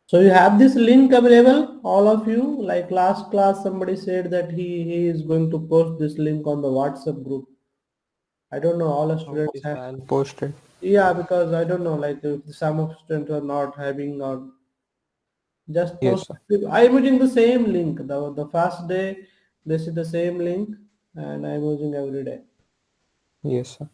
So you have this link available, all of you. Like last class, somebody said that he is going to post this link on the WhatsApp group. I don't know, all the students Okay, have. so I'll post it. Yeah, because I don't know, like if some of students are not having or just Yes, post. sir. I'm using the same link. The first day, this is the same link, and I'm using every day. Yes, sir.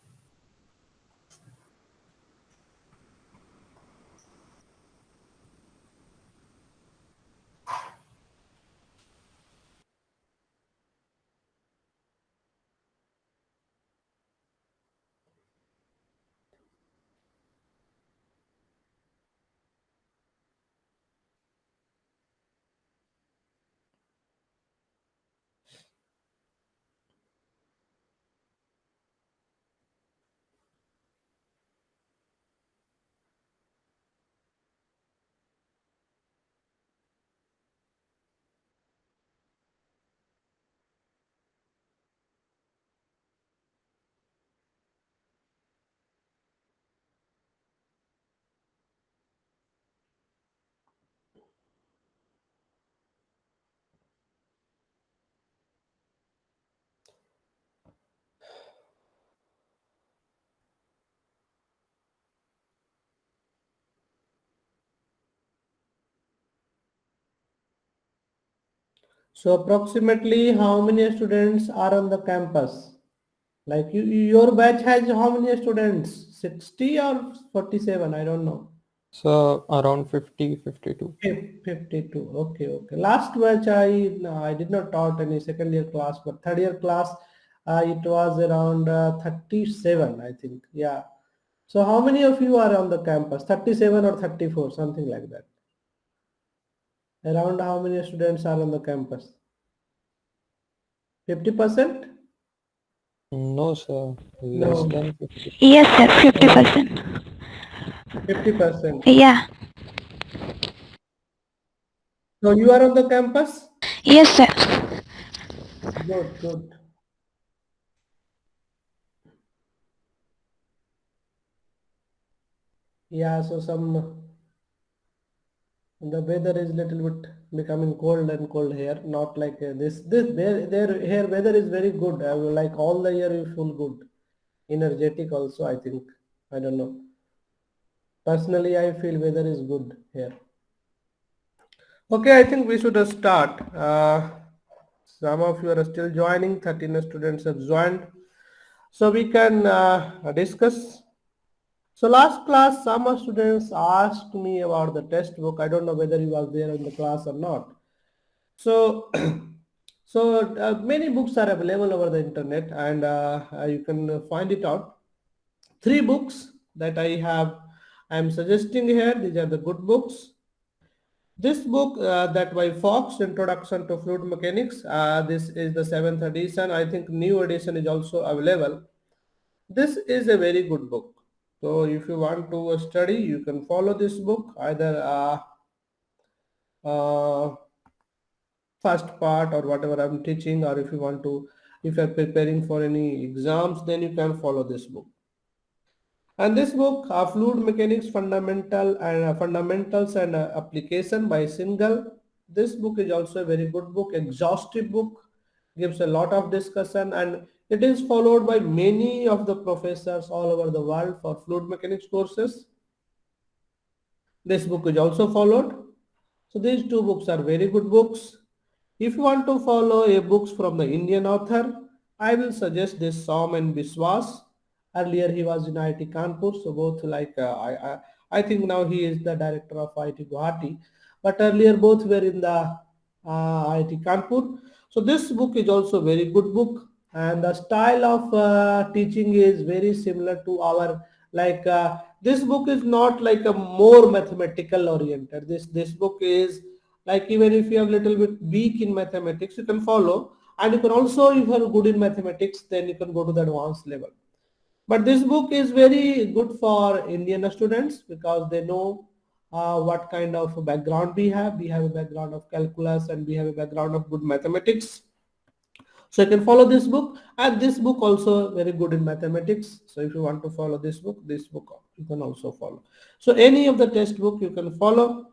So approximately how many students are on the campus? Like your batch has how many students? 60 or 47? I don't know. So around 50, 52. 52. Okay, okay. Last batch I did not taught any second year class, but third year class it was around 37, I think. Yeah. So how many of you are on the campus? 37 or 34, something like that. Around how many students are on the campus? 50%? No, sir. Less No. than 50. Yes, sir, Oh, 50%. 50%. Yeah. So you are on the campus? Yes, sir. Good, good. Yeah, so the weather is little bit becoming cold and cold here. Not like there here weather is very good. Like all the year you feel good, energetic also. I think I don't know. Personally, I feel weather is good here. Okay, I think we should start. Some of you are still joining. 13 students have joined, so we can discuss. So last class, some students asked me about the test book. I don't know whether you are there in the class or not. So, many books are available over the internet, and you can find it out. Three books that I am suggesting here. These are the good books. This book that by Fox, Introduction to Fluid Mechanics. This is the seventh edition. I think new edition is also available. This is a very good book. So if you want to study, you can follow this book either uh, first part or whatever I'm teaching, or if you want to, if you're preparing for any exams, then you can follow this book. And this book, Fluid Mechanics Fundamentals and Application by Singal. This book is also a very good book, exhaustive book, gives a lot of discussion, and it is followed by many of the professors all over the world for fluid mechanics courses. This book is also followed. So these two books are very good books. If you want to follow a books from the Indian author, I will suggest this Som and Biswas. Earlier he was in IIT Kanpur, so both like I think now he is the director of IIT Guwahati, but earlier both were in the IIT Kanpur. So this book is also very good book, and the style of teaching is very similar to our like this book is not like a more mathematical oriented. This book is like even if you have little bit weak in mathematics, you can follow, and you can also, if you are good in mathematics, then you can go to the advanced level. But this book is very good for Indian students because they know what kind of background we have. We have a background of calculus and we have a background of good mathematics. So you can follow this book, and this book also very good in mathematics. So if you want to follow this book you can also follow. So any of the test book you can follow.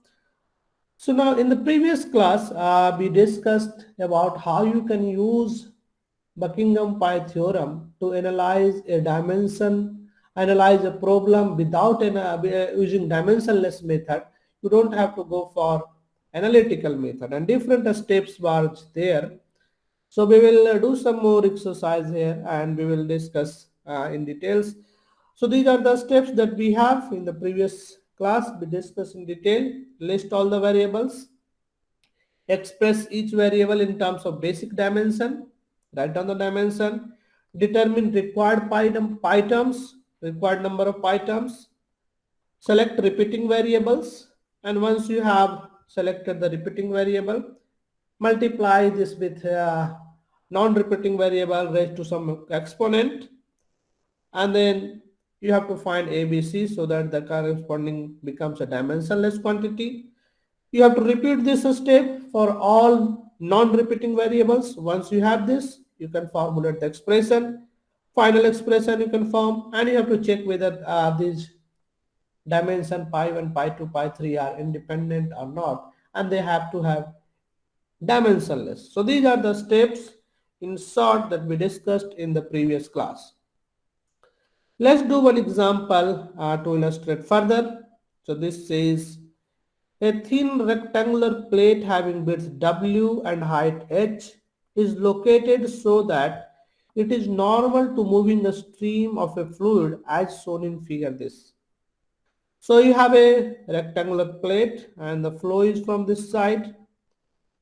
So now in the previous class, we discussed about how you can use Buckingham Pi theorem to analyze a dimension, analyze a problem without using dimensionless method. You don't have to go for analytical method, and different steps were there. So we will do some more exercise here and we will discuss in details. So these are the steps that we have in the previous class. We discussed in detail, list all the variables, express each variable in terms of basic dimension, write down the dimension, determine required pi terms, required number of pi terms, select repeating variables, and once you have selected the repeating variable, multiply this with non-repeating variable raised to some exponent, and then you have to find ABC so that the corresponding becomes a dimensionless quantity. You have to repeat this step for all non-repeating variables. Once you have this, you can formulate the expression, final expression you can form, and you have to check whether these dimension pi 1, pi 2, pi 3 are independent or not, and they have to have dimensionless. So these are the steps in short that we discussed in the previous class. Let's do one example to illustrate further. So this says a thin rectangular plate having width W and height h is located so that it is normal to moving a stream of a fluid as shown in figure this. So you have a rectangular plate and the flow is from this side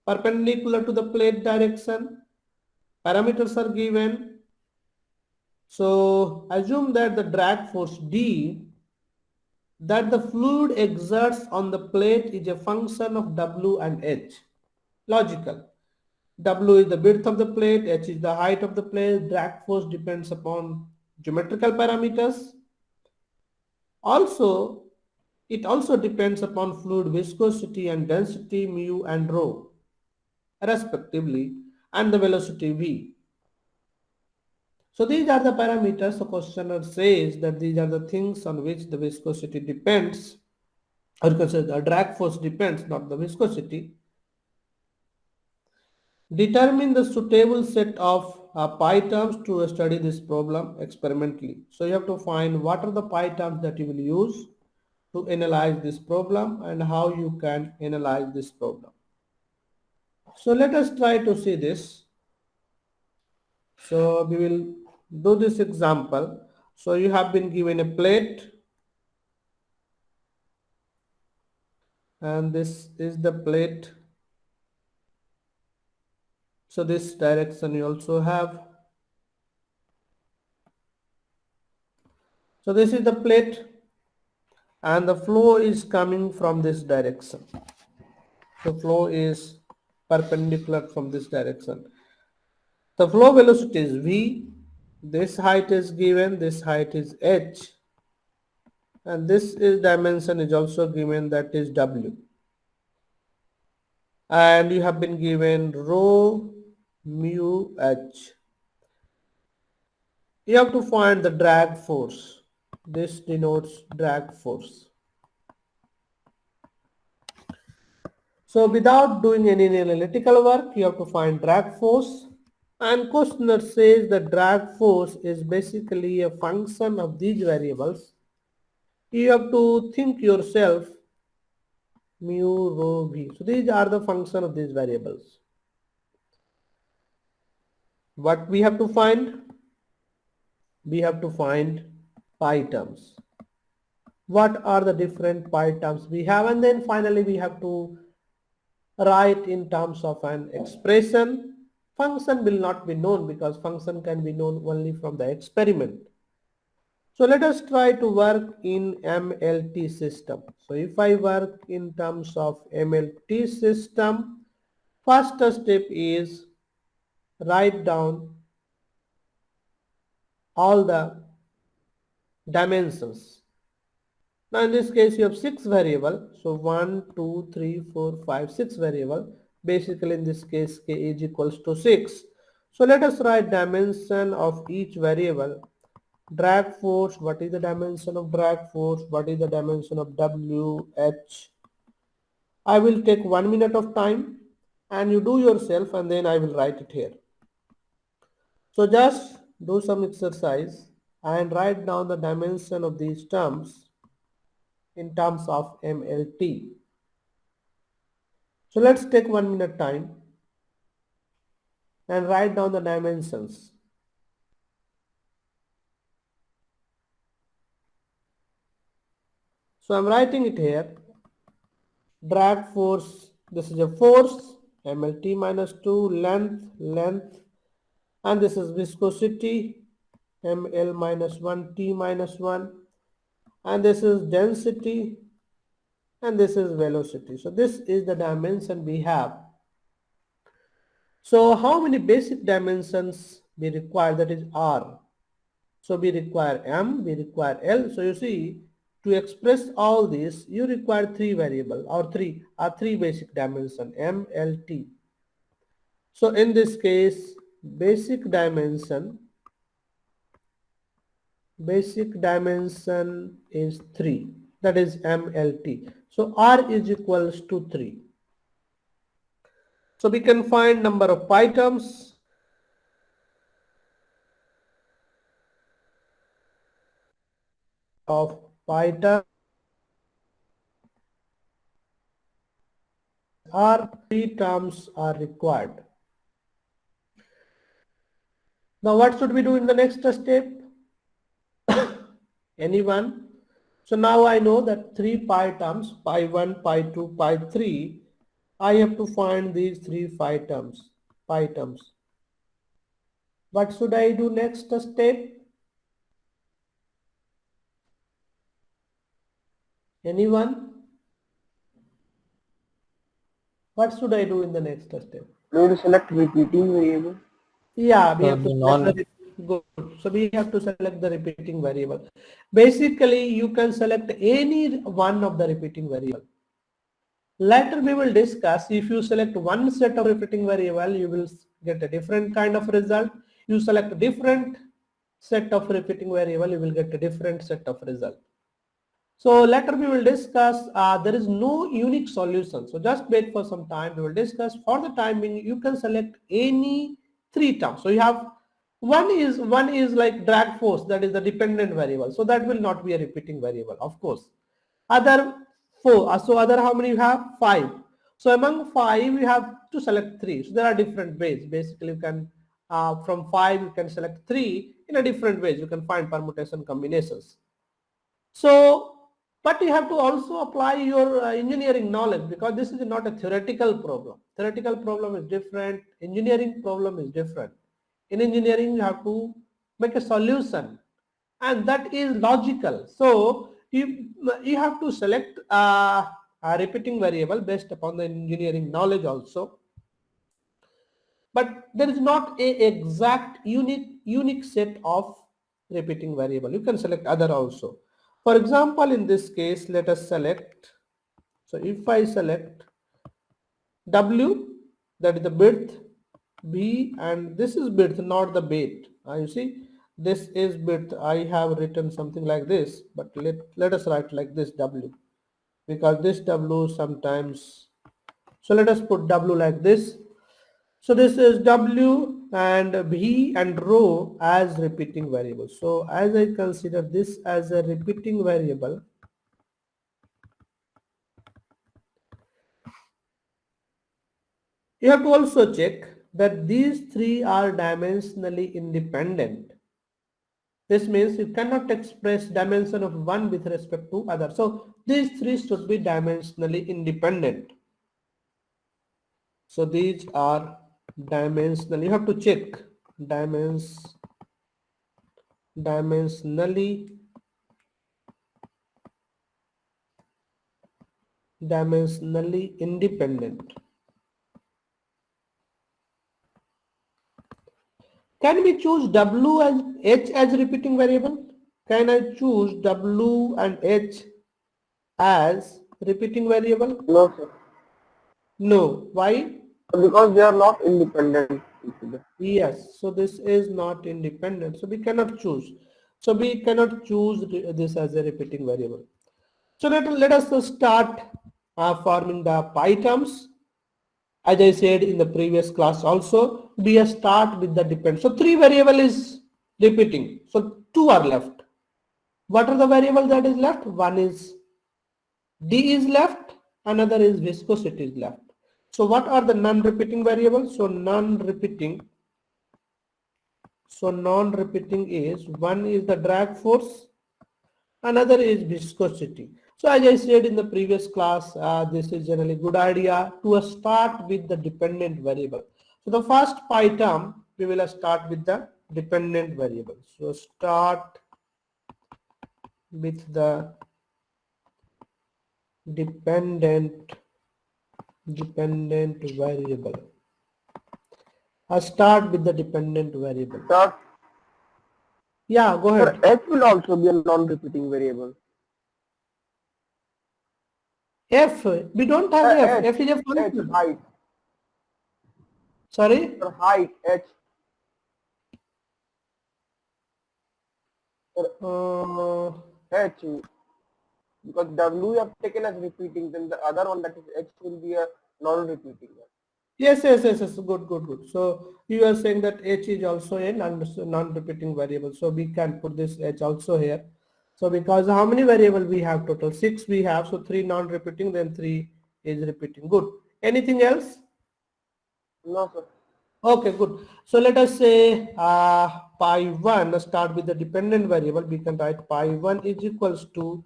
perpendicular to the plate direction. Parameters are given. So assume that the drag force D that the fluid exerts on the plate is a function of W and H. Logical. W is the width of the plate, H is the height of the plate, drag force depends upon geometrical parameters. Also, it also depends upon fluid viscosity and density mu and rho respectively, and the velocity v. So these are the parameters. The questioner says that these are the things on which the viscosity depends, or you can say the drag force depends, not the viscosity. Determine the suitable set of pi terms to study this problem experimentally. So you have to find what are the pi terms that you will use to analyze this problem and how you can analyze this problem. So let us try to see this. So we will do this example. So you have been given a plate and this is the plate. So this direction you also have. So this is the plate and the flow is coming from this direction. The flow is perpendicular from this direction. The flow velocity is v, this height is given, this height is h, and this is dimension is also given, that is w. And you have been given rho mu h. You have to find the drag force. This denotes drag force. So without doing any analytical work, you have to find drag force. And questioner says the drag force is basically a function of these variables. You have to think yourself mu, rho, v. So these are the function of these variables. What we have to find? We have to find pi terms. What are the different pi terms we have, and then finally we have to write in terms of an expression. Function will not be known because function can be known only from the experiment. So let us try to work in MLT system. So if I work in terms of MLT system, first step is write down all the dimensions. Now in this case you have 6 variable. So 1, 2, 3, 4, 5, 6 variable. Basically in this case k is equals to 6. So let us write dimension of each variable. Drag force, what is the dimension of drag force? What is the dimension of W, H, I will take 1 minute of time and you do yourself and then I will write it here. So just do some exercise and write down the dimension of these terms in terms of MLT. So let's take 1 minute time and write down the dimensions. So I'm writing it here. Drag force, this is a force, MLT minus 2, length, and this is viscosity, ML minus 1, T minus 1, and this is density, and this is velocity. So this is the dimension we have. So how many basic dimensions we require? That is R. So we require M, we require L. So you see, to express all this, you require three variable or three basic dimension, M, L, T. So in this case, basic dimension is 3, that is MLT. So R is equals to 3. So we can find number of pi terms. Of pi terms are 3 terms are required. Now what should we do in the next step? Anyone? So now I know that 3 pi terms, pi 1, pi 2, pi 3, I have to find these 3 pi terms. What should I do next step? Anyone? What should I do in the next step? We have to select repeating variable. Yeah, we have to non- good. So we have to select the repeating variable. Basically, you can select any one of the repeating variable. Later we will discuss, if you select one set of repeating variable, you will get a different kind of result. You select a different set of repeating variable, you will get a different set of result. So later we will discuss, there is no unique solution. So just wait for some time, we will discuss. For the time being, you can select any 3 terms. So you have one is like drag force, that is the dependent variable. So that will not be a repeating variable, of course. Other 4, so other how many you have? 5. So among 5 you have to select 3. So there are different ways. Basically you can from 5 you can select 3 in a different ways. You can find permutation combinations. So but you have to also apply your engineering knowledge, because this is not a theoretical problem. Theoretical problem is different, engineering problem is different. In engineering you have to make a solution and that is logical. So you have to select a repeating variable based upon the engineering knowledge also. But there is not a exact unique set of repeating variable. You can select other also. For example, in this case, let us select. So if I select W, that is the width, B, and this is width, not the weight. You see, this is width. I have written something like this, but let us write like this, W, because this W sometimes. So let us put W like this. So this is W and V and rho as repeating variables. So as I consider this as a repeating variable, you have to also check that these 3 are dimensionally independent. This means you cannot express dimension of one with respect to other. So these 3 should be dimensionally independent. So these are dimensional. You have to check dimensionally independent. Can we choose W and H as repeating variable? Can I choose W and H as repeating variable? No, sir. No. Why? Because they are not independent. Yes. So this is not independent. So we cannot choose. So we cannot choose this as a repeating variable. So let us start forming the pi terms. As I said in the previous class also, we start with the depend. So 3 variable is repeating. So 2 are left. What are the variables that is left? One is D is left, another is viscosity is left. So what are the non-repeating variables? So non-repeating is, one is the drag force, another is viscosity. So as I said in the previous class, this is generally good idea to start with the dependent variable. So the first pi term, we will start with the dependent variable. So start with the dependent variable. Start with the dependent variable. Sir, Yeah, go sir, ahead. H will also be a non-repeating variable. F, we don't have F. H, F is a H, function. height. Sorry? Sir, height, H. Sir, Uh, H. Because W you have taken as repeating, then the other one, that is H, will be a non-repeating one. yes. Good. So you are saying that H is also a non-repeating variable. So we can put this H also here. So because how many variable we have total? 6 we have. So 3 non-repeating, then 3 is repeating. Good. Anything else? No, sir. Okay, good. So let us say pi1, start with the dependent variable. We can write pi1 is equals to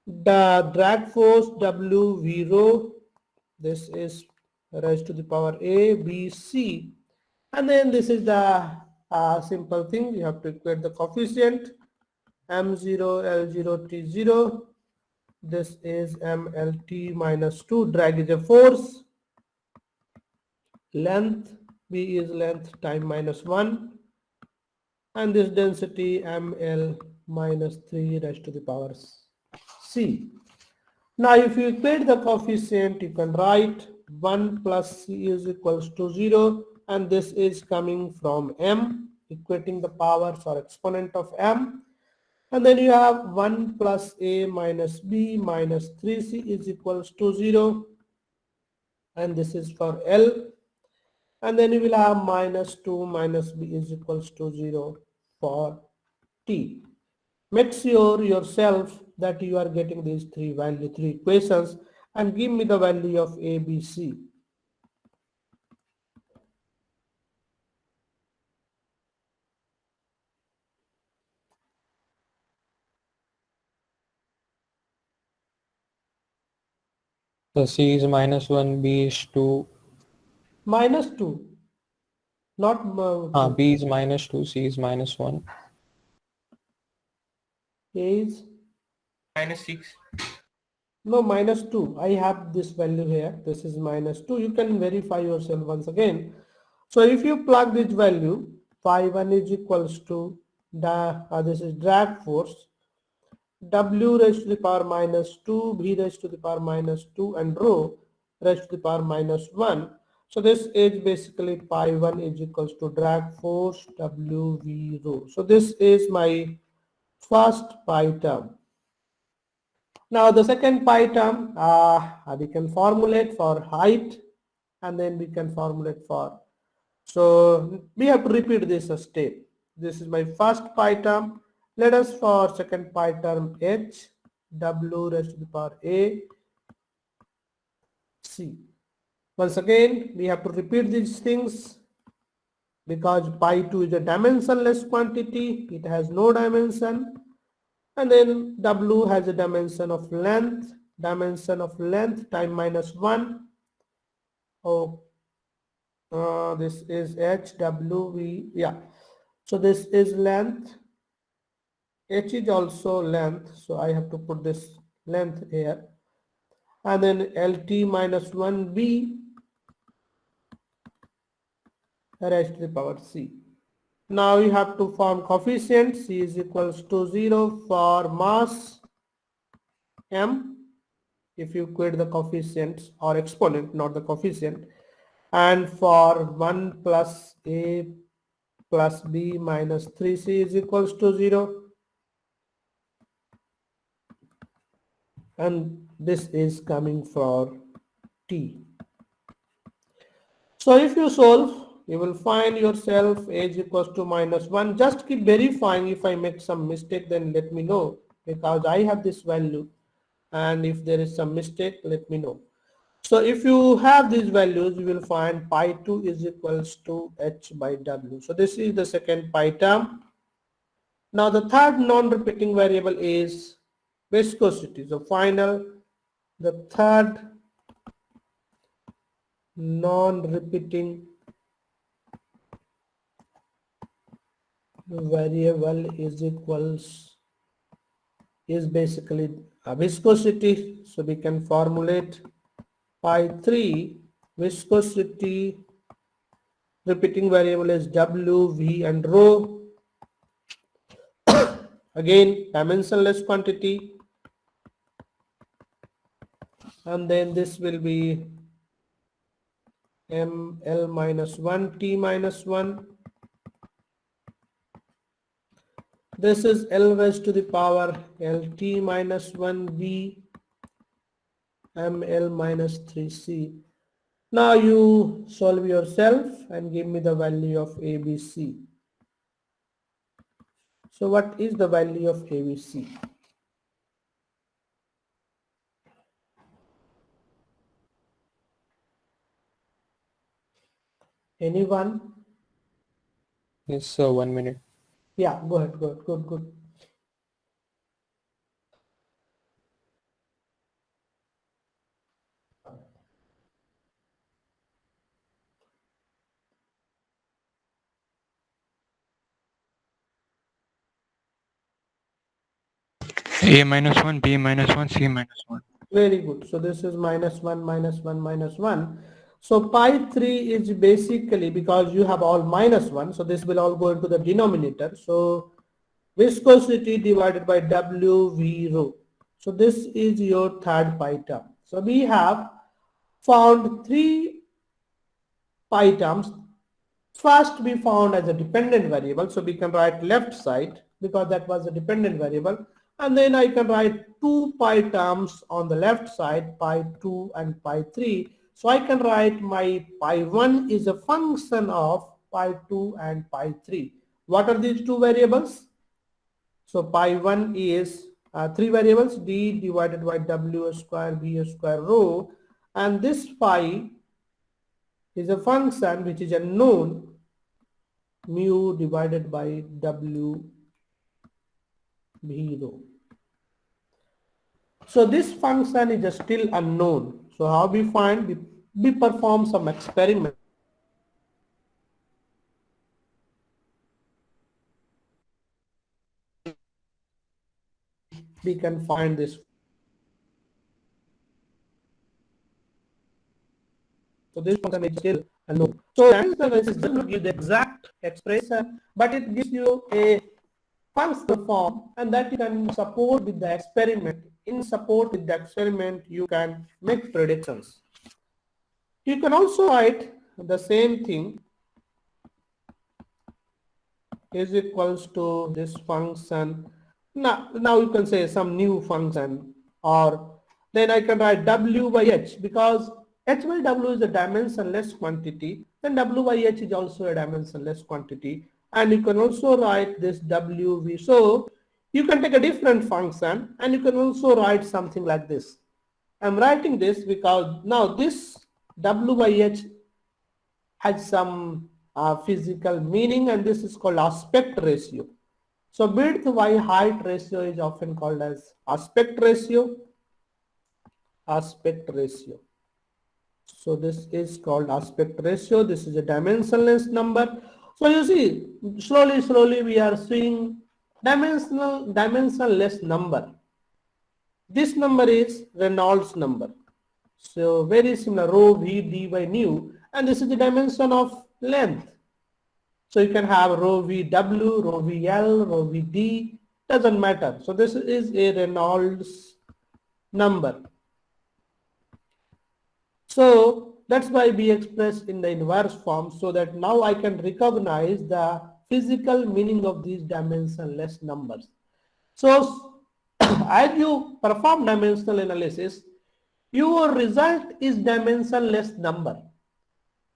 the drag force W V rho. This is raised to the power A, B, C. And then this is the simple thing. You have to equate the coefficient M0, L0, T0. This is MLT minus 2. Drag is a force. Length, B is length time minus 1. And this density ML minus 3 raised to the power C. Now if you equate the coefficient, you can write 1 plus C is equals to 0, and this is coming from M, equating the powers or exponent of M. And then you have 1 plus A minus B minus 3C is equals to 0, and this is for L. And then you will have minus 2 minus B is equals to 0 for T. Make sure yourself that you are getting these three equations, and give me the value of A, B, C. So C is -1, B is 2. Minus 2, not B is -2, C is -1. A is -6. no minus 2. I have this value here. This is minus 2. You can verify yourself once again. So if you plug this value, phi1 is equals to this is drag force, W raised to the power minus 2, V raised to the power minus 2, and rho raised to the power minus 1. So this is basically pi1 is equals to drag force W V rho. So this is my first pi term. Now the second pi term we can formulate for height, and then we can formulate for, so we have to repeat this step. This is my first pi term. Let us for second pi term H, W raised to the power A, C. Once again we have to repeat these things because pi2 is a dimensionless quantity. It has no dimension. And then W has a dimension of length time minus 1. Oh, this is H, W, V, yeah. So this is length. H is also length, so I have to put this length here. And then LT minus 1B raised to the power C. Now you have to form coefficient. C is equals to 0 for mass M, if you equate the coefficients or exponent, not the coefficient, and for 1 plus A plus B minus 3C is equals to 0. and this is coming for t. So if you solve, you will find yourself age equals to -1. Just keep verifying. If I make some mistake, then let me know, because I have this value, and if there is some mistake, let me know. So if you have these values, you will find pi2 is equals to h by w. So this is the second pi term. Now the third non-repeating variable is viscosity. So the third non-repeating variable is basically a viscosity. So we can formulate pi3 viscosity. Repeating variable is w, v, and rho. Again, dimensionless quantity, and then this will be ml minus 1 t minus 1. This is L raised to the power lt minus 1b ml minus 3c. Now you solve yourself and give me the value of ABC. So what is the value of ABC? Anyone? Yes, 1 minute. Yeah, go ahead, good. A minus 1, B minus 1, C minus 1. Very good. So this is -1, -1, -1. So pi3 is basically, because you have all -1, so this will all go into the denominator. So viscosity divided by W V rho. So this is your third pi term. So we have found three pi terms. First we found as a dependent variable, so we can write left side because that was a dependent variable, and then I can write two pi terms on the left side, pi2 and pi3. So I can write my pi1 is a function of pi2 and pi3. What are these two variables? So pi1 is three variables, d divided by w square v square rho, and this pi is a function which is unknown, mu divided by w v rho. So this function is still unknown. So how we find? We perform some experiment. We can find this. So this function is still unknown. So dimensionless doesn't give the exact expression, but it gives you a functional form, and that you can support with the experiment. In support with the experiment, you can make predictions. You can also write the same thing is equals to this function. Now you can say some new function, or then I can write w by h, because h by w is a dimensionless quantity, then w by h is also a dimensionless quantity, and you can also write this wv. So you can take a different function and you can also write something like this. I'm writing this because now this w by h has some physical meaning, and this is called aspect ratio. So width by height ratio is often called as aspect ratio. Aspect ratio. So this is called aspect ratio. This is a dimensionless number. So you see, slowly we are seeing dimensionless number. This number is Reynolds number. So very similar, rho v d by nu, and this is the dimension of length. So you can have rho v w, rho v l, rho v d, doesn't matter. So this is a Reynolds number. So that's why we express in the inverse form, so that now I can recognize the physical meaning of these dimensionless numbers. So as you perform dimensional analysis, your result is dimensionless number.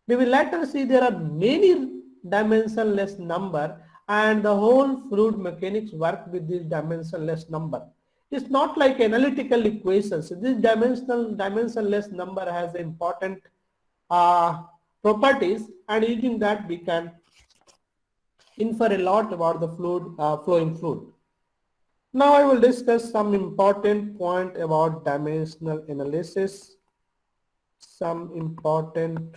We will later see there are many dimensionless number, and the whole fluid mechanics work with this dimensionless number. It's not like analytical equations. This dimensionless number has important properties, and using that we can infer a lot about the fluid, flowing fluid. Now I will discuss some important point about dimensional analysis. Some important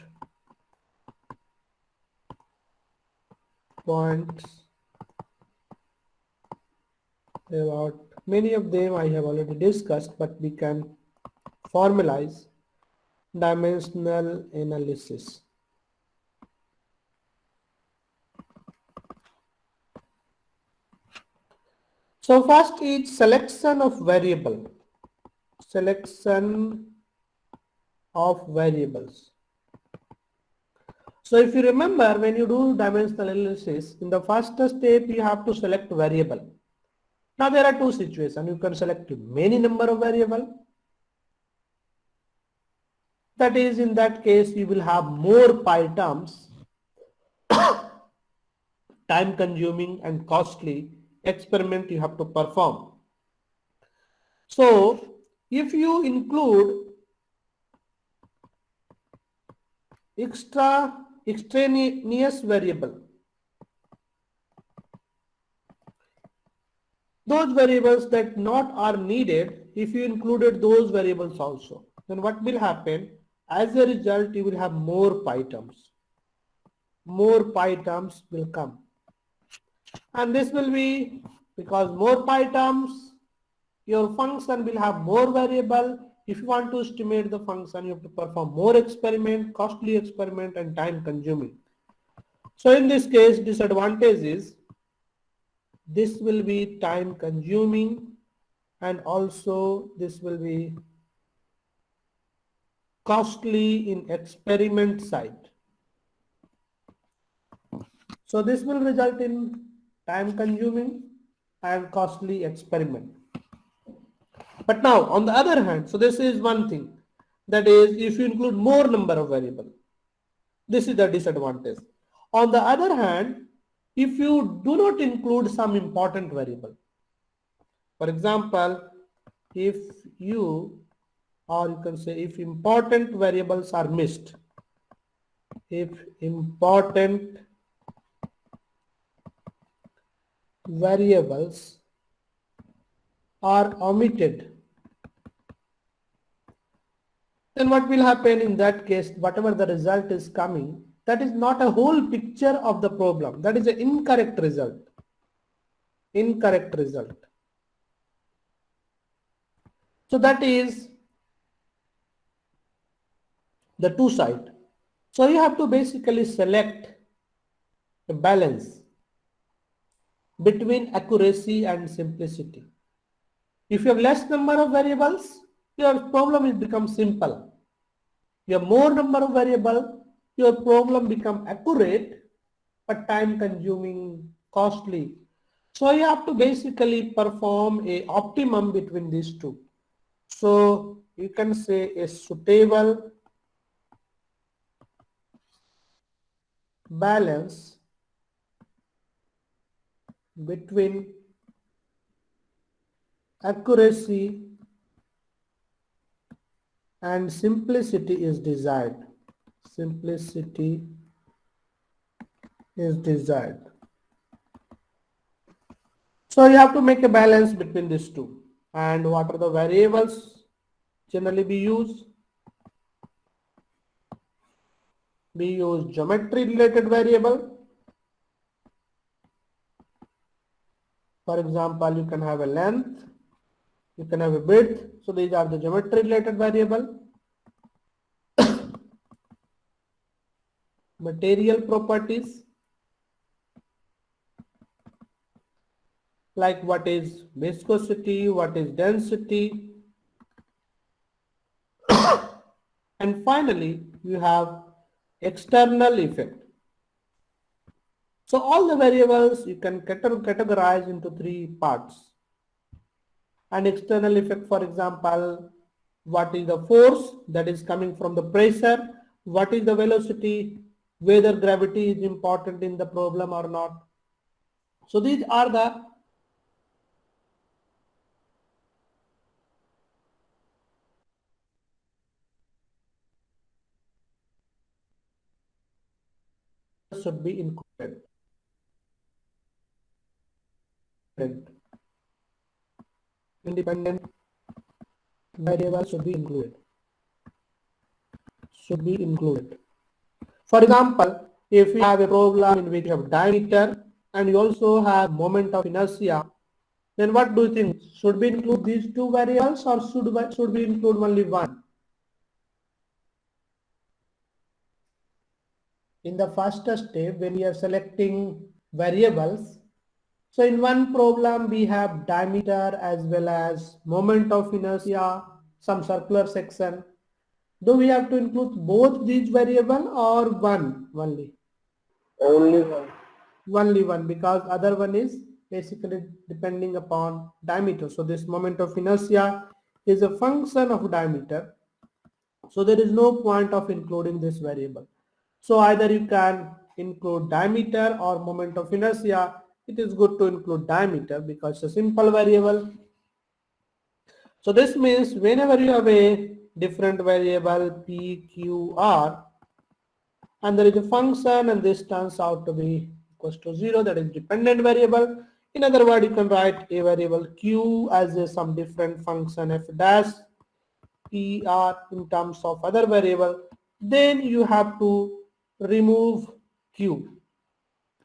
points about, many of them I have already discussed, but we can formalize dimensional analysis. So first is selection of variable. Selection of variables. So if you remember, when you do dimensional analysis, in the first step you have to select variable. Now there are two situations. You can select many number of variable. That is, in that case you will have more pi terms, time consuming and costly experiment you have to perform. So if you include extraneous variable, those variables that not are needed, if you included those variables also, then what will happen? As a result, you will have more pi terms. More pi terms will come. And this will be because more pi terms, your function will have more variable. If you want to estimate the function, you have to perform more experiment, costly experiment, and time consuming. So in this case, disadvantage is this will be time consuming, and also this will be costly in experiment side. So this will result in time consuming and costly experiment. But now on the other hand, so this is one thing, that is if you include more number of variable, this is the disadvantage. On the other hand, if you do not include some important variable, for example, if you, or you can say if important variables are missed, if important variables are omitted, then what will happen in that case? Whatever the result is coming, that is not a whole picture of the problem. That is an incorrect result. Incorrect result. So that is the two side. So you have to basically select a balance between accuracy and simplicity. If you have less number of variables, your problem will become simple. You have more number of variable, your problem become accurate, but time consuming, costly. So you have to basically perform a optimum between these two. So you can say a suitable balance between accuracy and simplicity is desired. Simplicity is desired. So you have to make a balance between these two. And what are the variables generally we use? We use geometry related variable. For example, you can have a length, you can have a width. So these are the geometry related variable. Material properties, like what is viscosity, what is density. And finally, you have external effect. So all the variables you can categorize into three parts. An external effect, for example, what is the force that is coming from the pressure, what is the velocity, whether gravity is important in the problem or not. So these are the should be included. Independent variable should be included. For example, if you have a problem in which you have diameter and you also have moment of inertia, then what do you think? Should we include these two variables or should we include only one? In the first step, when we are selecting variables, so in one problem we have diameter as well as moment of inertia, some circular section. Do we have to include both these variables or one only? Only one. Only one, because other one is basically depending upon diameter. So this moment of inertia is a function of diameter. So there is no point of including this variable. So either you can include diameter or moment of inertia. It is good to include diameter because it's a simple variable. So this means whenever you have a different variable P, Q, R, and there is a function and this turns out to be equals to 0, that is dependent variable. In other words, you can write a variable Q as some different function f dash P, R in terms of other variable. Then you have to remove Q.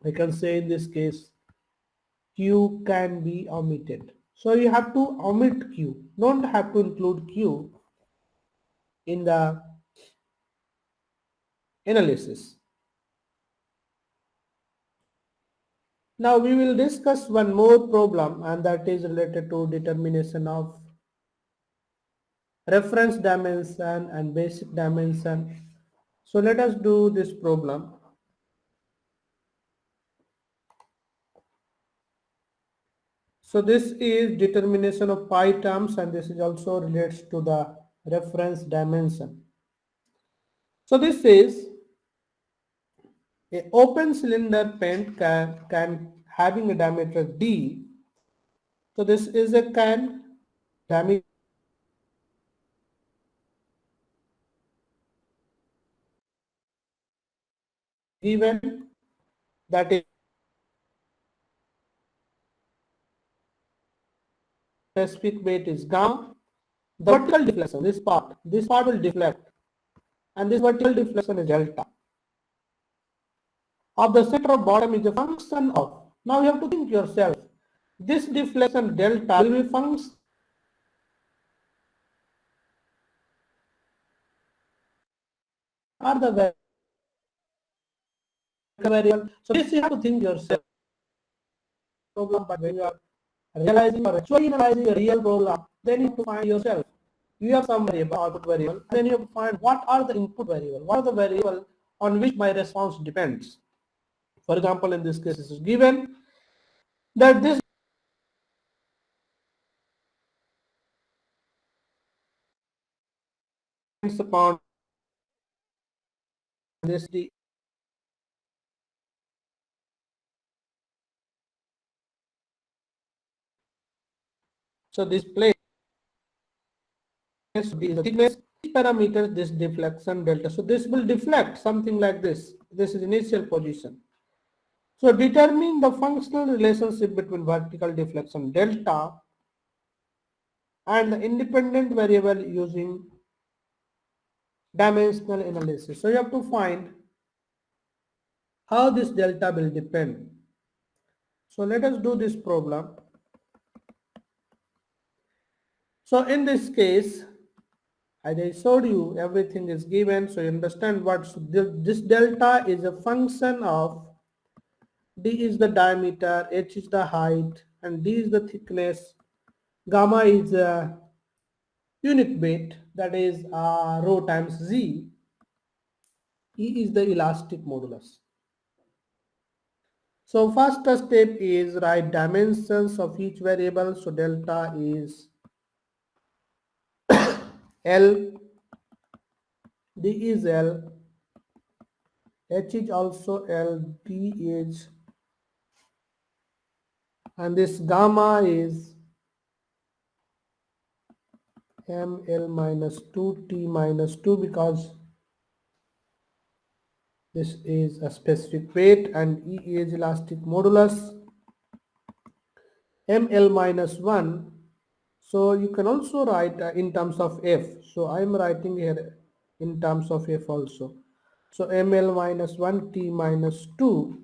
I can say in this case Q can be omitted. So you have to omit Q, don't have to include Q in the analysis. Now we will discuss one more problem, and that is related to determination of reference dimension and basic dimension. So let us do this problem. So this is determination of pi terms, and this is also relates to the reference dimension. So this is a open cylinder paint can having a diameter d. So this is a can diameter given, that is specific weight is gamma. The vertical deflection, this part will deflect, and this vertical deflection is delta. Of the center of bottom is a function of. Now you have to think yourself, this deflection delta will be function or the variable. So this you have to think yourself. Problem, but when you are realizing or actually analyzing a real problem, then you have to find yourself. You have some variable, output variable, then you have to find what are the input variable, what are the variable on which my response depends. For example, in this case, it is given that this depends upon this d. So this place is the thickness parameter, this deflection delta. So this will deflect something like this. This is initial position. So determine the functional relationship between vertical deflection delta and the independent variable using dimensional analysis. So you have to find how this delta will depend. So let us do this problem. So in this case, as I showed you, everything is given, so you understand what this delta is a function of d is the diameter, h is the height, and d is the thickness, gamma is a unit weight, that is rho times z, e is the elastic modulus. So first step is write dimensions of each variable. So delta is L, D is L, H is also L, D is, and this gamma is ML minus 2 T minus 2 because this is a specific weight, and E is elastic modulus, ML minus 1. So you can also write in terms of F. So I am writing here in terms of F also. So ML minus 1 T minus 2.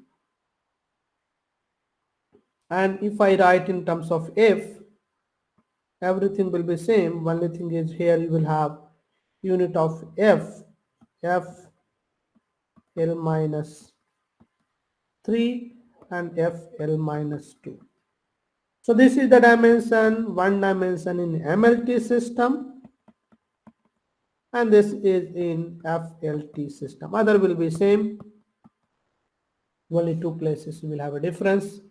And if I write in terms of F, everything will be same. Only thing is here you will have unit of F, F L minus 3 and F L minus 2. So this is the dimension, one dimension in MLT system, and this is in FLT system. Other will be same. Only two places you will have a difference.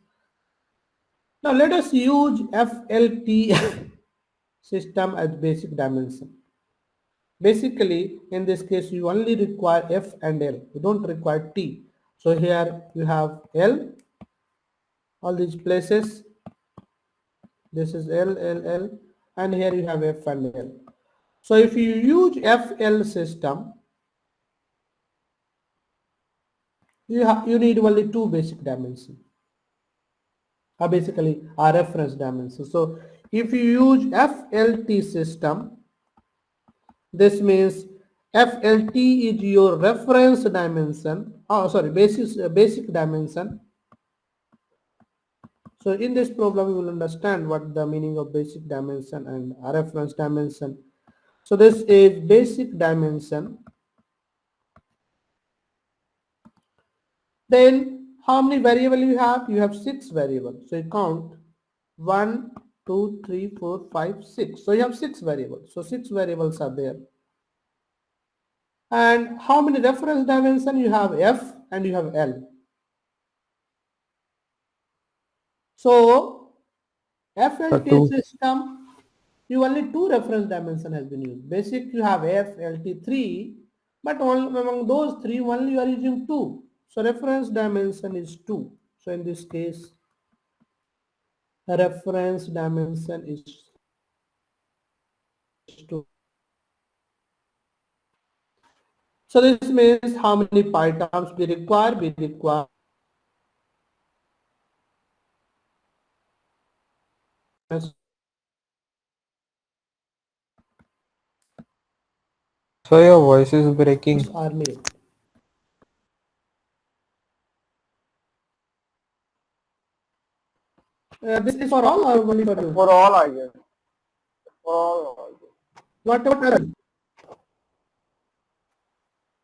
Now let us use FLT system as basic dimension. Basically, in this case, you only require F and L. You don't require T. So here you have L, all these places. This is L, L, L, and here you have F and L. So if you use FL system, you need only two basic dimensions. Basically a reference dimension. So if you use FLT system, this means FLT is your reference dimension. Oh, sorry, basic dimension. So in this problem, you will understand what the meaning of basic dimension and a reference dimension. So this is basic dimension. Then how many variables you have? You have 6 variables. So you count 1, 2, 3, 4, 5, 6. So you have 6 variables. So 6 variables are there. And how many reference dimension? You have F and you have L. So FLT system, you only two reference dimension has been used. Basic you have F, LT 3, but among those 3 only you are using 2. So reference dimension is 2. So in this case, reference dimension is 2. So this means how many pi terms we require? We require So your voice is breaking. are made. This is for all or only for you? For all, I guess. For all, I guess. What about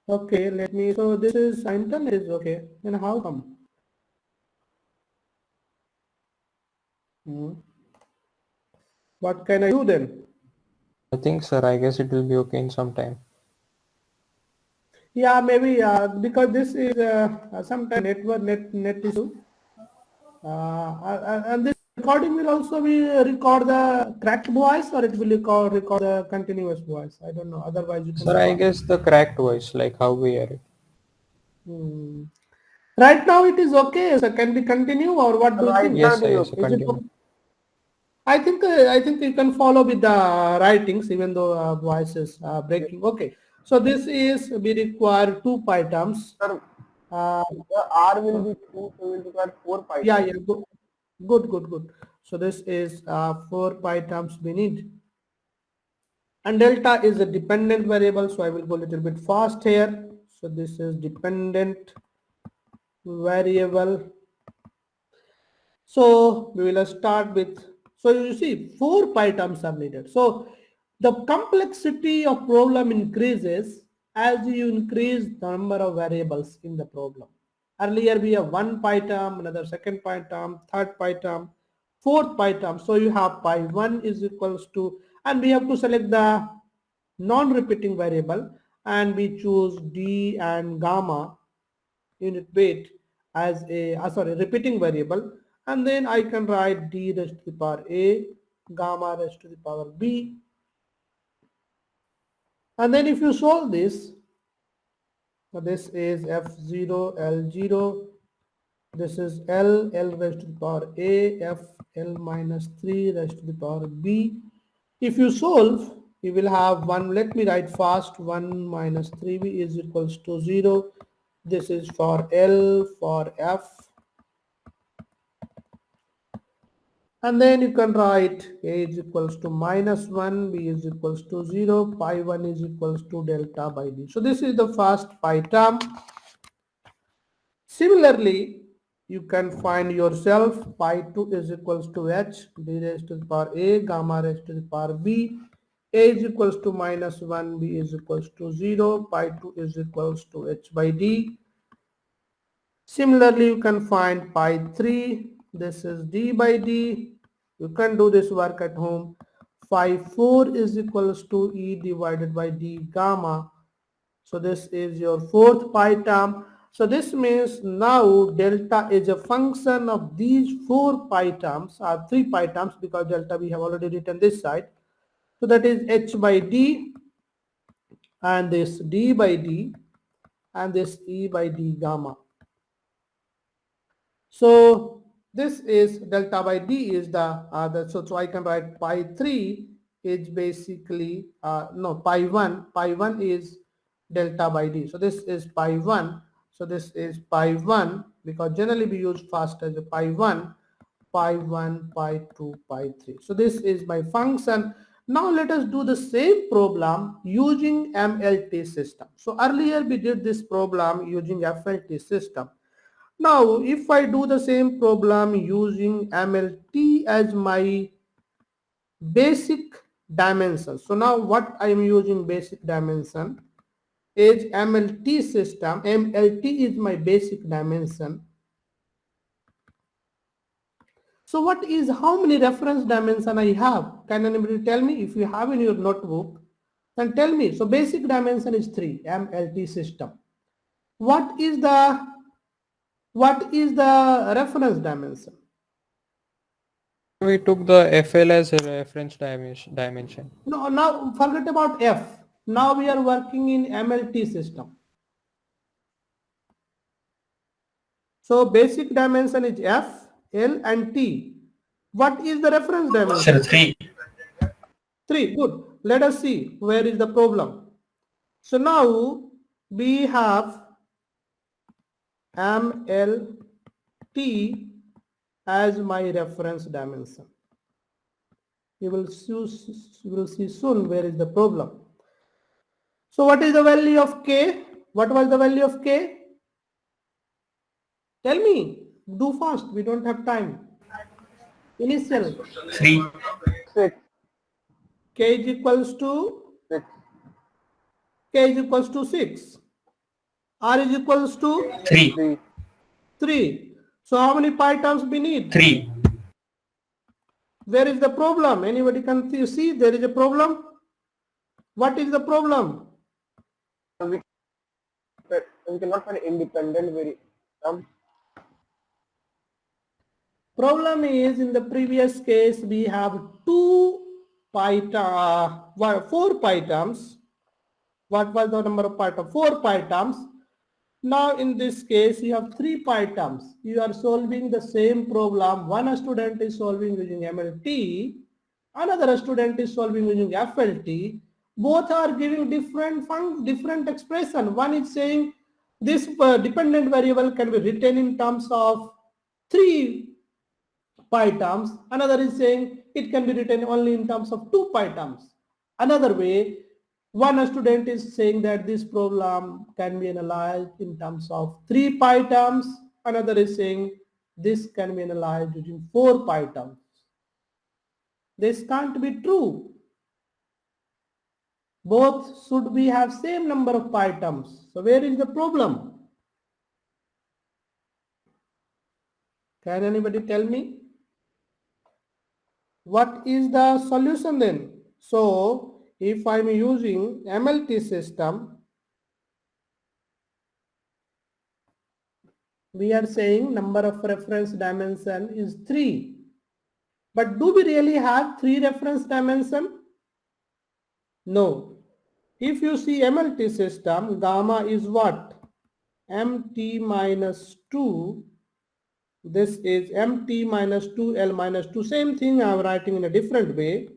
okay, let me, so this is internet is okay. Then how come? What can I do then? I think, sir, I guess it will be okay in some time. Yeah, maybe because this is sometime network net issue. And this recording will also be record the cracked voice, or it will record the continuous voice. I don't know. Otherwise, you can. Sir, I stop. guess the cracked voice, like how we hear it. Right now it is okay. So can we continue, or what do you Right think? Yes, now, sir, it is yes, okay. Is it continue. okay? I think you can follow with the writings, even though voice is breaking. Okay. So this is we require 2 pi terms. Sir, Uh, the R will be 2, so we will require 4 pi. yeah, good. So this is 4 pi terms we need. And delta is a dependent variable, so I will go a little bit fast here. So this is dependent variable. So we will start with, so you see 4 pi terms are needed. So the complexity of problem increases as you increase the number of variables in the problem. Earlier we have 1 pi term, another second pi term, third pi term, fourth pi term. So you have pi 1 is equals to, and we have to select the non-repeating variable, and we choose D and gamma unit weight as a repeating variable, and then I can write D raised to the power A, gamma raised to the power B, And then if you solve this, so this is F0, L0, this is L raised to the power A, F, L minus 3 raised to the power B. If you solve, you will have 1, let me write fast, 1 minus 3B is equals to 0. This is for L, for F. And then you can write A is equals to minus 1, B is equals to 0, pi 1 is equals to delta by D. So this is the first pi term. Similarly, you can find yourself pi 2 is equals to h, d raised to the power A, gamma raised to the power B. A is equals to minus 1, B is equals to 0, pi 2 is equals to h by d. Similarly, you can find pi 3, this is d by d. You can do this work at home. Phi 4 is equals to E divided by d gamma. So this is your fourth pi term. So this means now delta is a function of these 4 pi terms, or 3 pi terms, because delta we have already written this side. So that is h by d, and this d by d, and this E by d gamma. So this is delta by d is so I can write pi 3 is basically pi 1 is delta by d. So this is pi 1. So this is pi 1, because generally we use first as a pi 1, pi 1, pi 2, pi 3. So this is my function. Now let us do the same problem using MLT system. So earlier we did this problem using FLT system. Now, if I do the same problem using MLT as my basic dimension. So now what I am using basic dimension is MLT system. MLT is my basic dimension. So how many reference dimension I have? Can anybody tell me? If you have in your notebook, then tell me. So basic dimension is 3, MLT system. What is the reference dimension? We took the FL as a reference dimension. No, now forget about F. Now we are working in MLT system. So basic dimension is F, L and T. What is the reference dimension? 3. 3, good. Let us see where is the problem. So now we have MLT as my reference dimension. You will see soon where is the problem. So what is the value of K? What was the value of K? Tell me, do fast, we don't have time. Initial. 3. 6. K is equals to 6. K is equals to 6. R is equals to 3. 3. 3. So how many pi terms we need? 3. Where is the problem? Anybody can see there is a problem? What is the problem? We cannot find independent variable. Problem is, in the previous case we have 4 pi terms. What was the number of pi terms? 4 pi terms. Now in this case you have 3 pi terms. You are solving the same problem. One student is solving using MLT, another student is solving using FLT. Both are giving different expression. One is saying this dependent variable can be written in terms of 3 pi terms. Another is saying it can be written only in terms of 2 pi terms. Another way, one student is saying that this problem can be analyzed in terms of 3 pi terms. Another is saying this can be analyzed using 4 pi terms. This can't be true. Both should be have same number of pi terms. So where is the problem? Can anybody tell me? What is the solution then? So if I'm using MLT system, we are saying number of reference dimension is 3. But do we really have 3 reference dimension? No. if you see MLT system, gamma is what? MT minus 2. This is MT minus 2L minus 2. Same thing I am writing in a different way.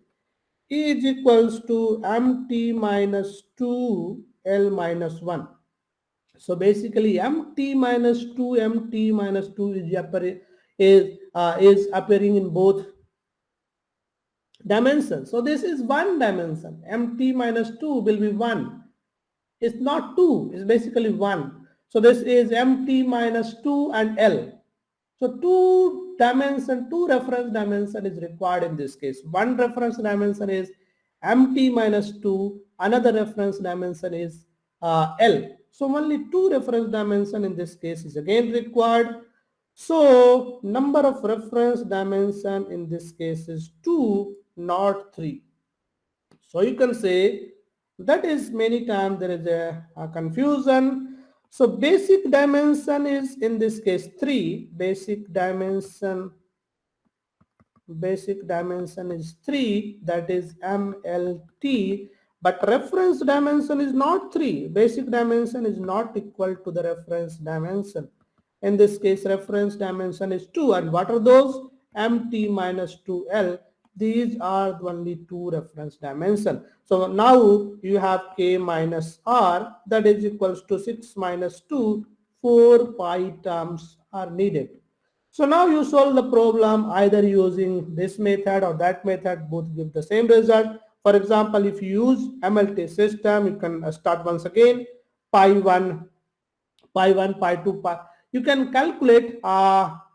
E is equals to MT minus 2L minus 1. So basically MT minus 2, MT minus 2 is appearing in both dimensions. So this is one dimension. MT minus 2 will be 1. It's not 2, it's basically 1. So this is MT minus 2 and L. So two reference dimension is required in this case. One reference dimension is MT minus 2, another reference dimension is L. So only two reference dimension in this case is again required. So number of reference dimension in this case is 2, not 3. So you can say that is many times there is a confusion. So basic dimension is in this case 3. Basic dimension is 3, that is MLT, but reference dimension is not 3. Basic dimension is not equal to the reference dimension. In this case reference dimension is 2, and what are those? MT minus 2L. These are the only two reference dimension. So now you have K minus R, that is equals to 6 minus 2, 4 pi terms are needed. So now you solve the problem either using this method or that method, both give the same result. For example, if you use MLT system, you can start once again, pi 1, pi 2, pi. You can calculate,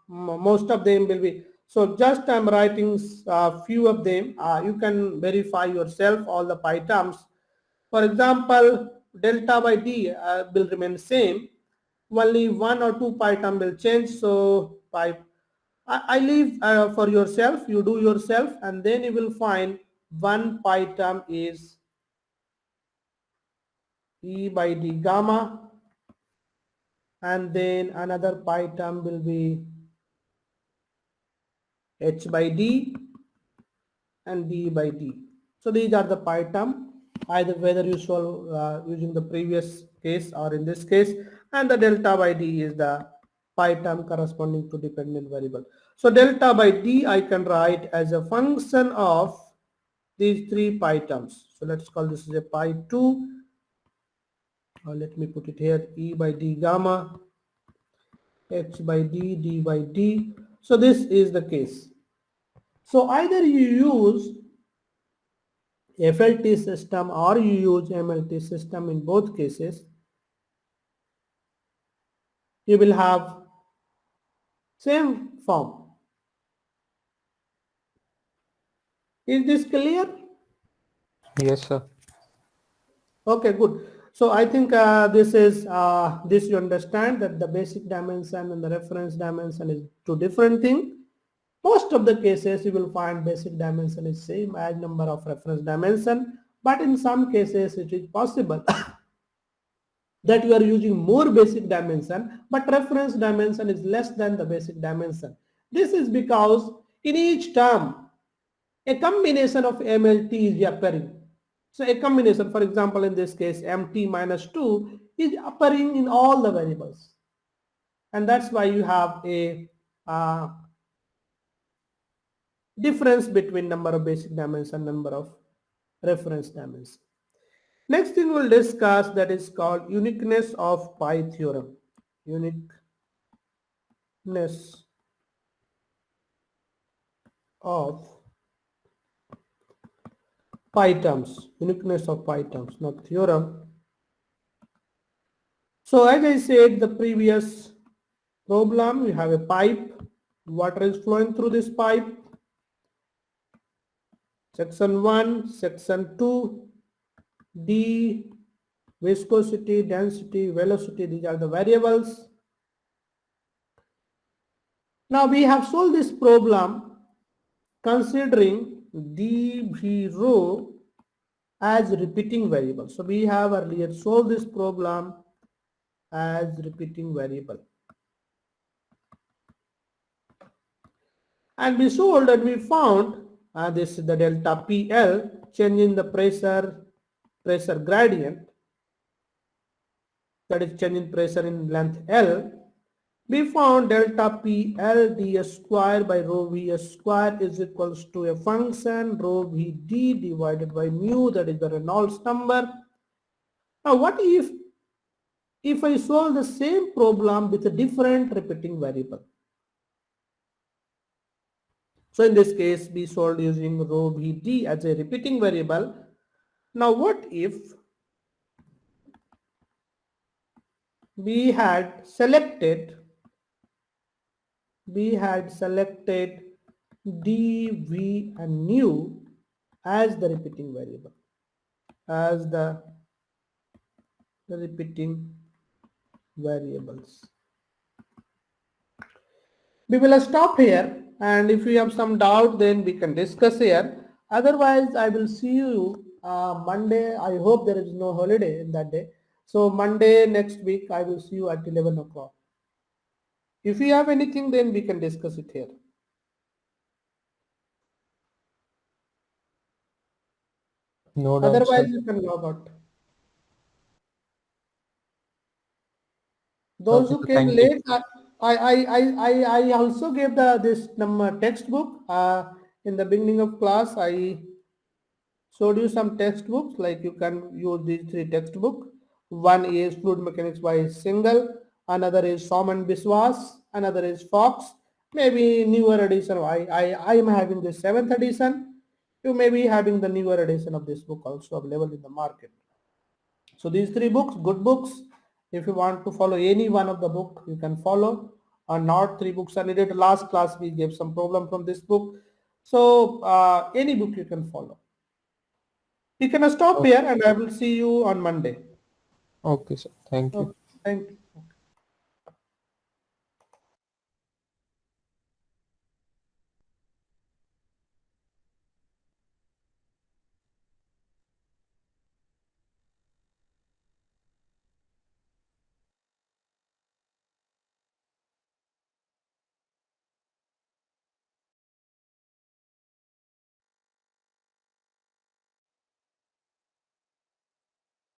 most of them will be. So just I'm writing few of them. You can verify yourself all the pi terms. For example, delta by D will remain same. Only 1 or 2 pi term will change. So pi, I leave for yourself. You do yourself, and then you will find 1 pi term is E by D gamma, and then another pi term will be H by D and D by D. So these are the pi term, either whether you solve using the previous case or in this case, and the delta by D is the pi term corresponding to dependent variable. So delta by D I can write as a function of these 3 pi terms. So let's call this as a pi 2, or let me put it here, E by D gamma, H by D, D by D. So this is the case. So either you use FLT system or you use MLT system. In both cases you will have same form. Is this clear? Yes, sir. Okay, good. So I think this you understand that the basic dimension and the reference dimension is two different things. Most of the cases you will find basic dimension is same as number of reference dimension, but in some cases it is possible that you are using more basic dimension, but reference dimension is less than the basic dimension. This is because in each term a combination of MLT is appearing. So a combination, for example, in this case MT minus 2 is appearing in all the variables, and that's why you have a difference between number of basic dimension, number of reference dimension. Next thing we'll discuss, that is called uniqueness of pi theorem. Uniqueness of pi terms. Uniqueness of pi terms, not theorem. So as I said, the previous problem, we have a pipe. Water is flowing through this pipe. Section 1, section 2, D, viscosity, density, velocity, these are the variables. Now we have solved this problem considering dV rho as repeating variable. So we have earlier solved this problem as repeating variable. And we solved and we found this is the delta PL, change in the pressure pressure gradient, that is change in pressure in length L, we found delta P L ds square by rho Vs square is equals to a function rho Vd divided by mu, that is the Reynolds number. Now what if I solve the same problem with a different repeating variable? So in this case, we solved using rho Vd as a repeating variable. Now what if we had selected dv and nu as the repeating variable, as the repeating variables. We will stop here, and if you have some doubt, then we can discuss here. Otherwise, I will see you Monday. I hope there is no holiday in that day. So Monday next week, I will see you at 11 o'clock. If you have anything, then we can discuss it here. No doubt, Otherwise, sir. you can log out. Those Okay, who so came thank you. late, I also gave this number textbook in the beginning of class. I showed you some textbooks, like you can use these three textbooks. One is Fluid Mechanics by Singhal, another is Soman Biswas, another is Fox. Maybe newer edition. I am having the 7th edition. You may be having the newer edition of this book also available in the market. So these three books, good books. If you want to follow any one of the book, you can follow, or not. Three books are needed. Last class we gave some problem from this book. So any book you can follow. You can stop Okay, here, and I will see you on Monday. okay, sir. Thank you. Okay, thank you.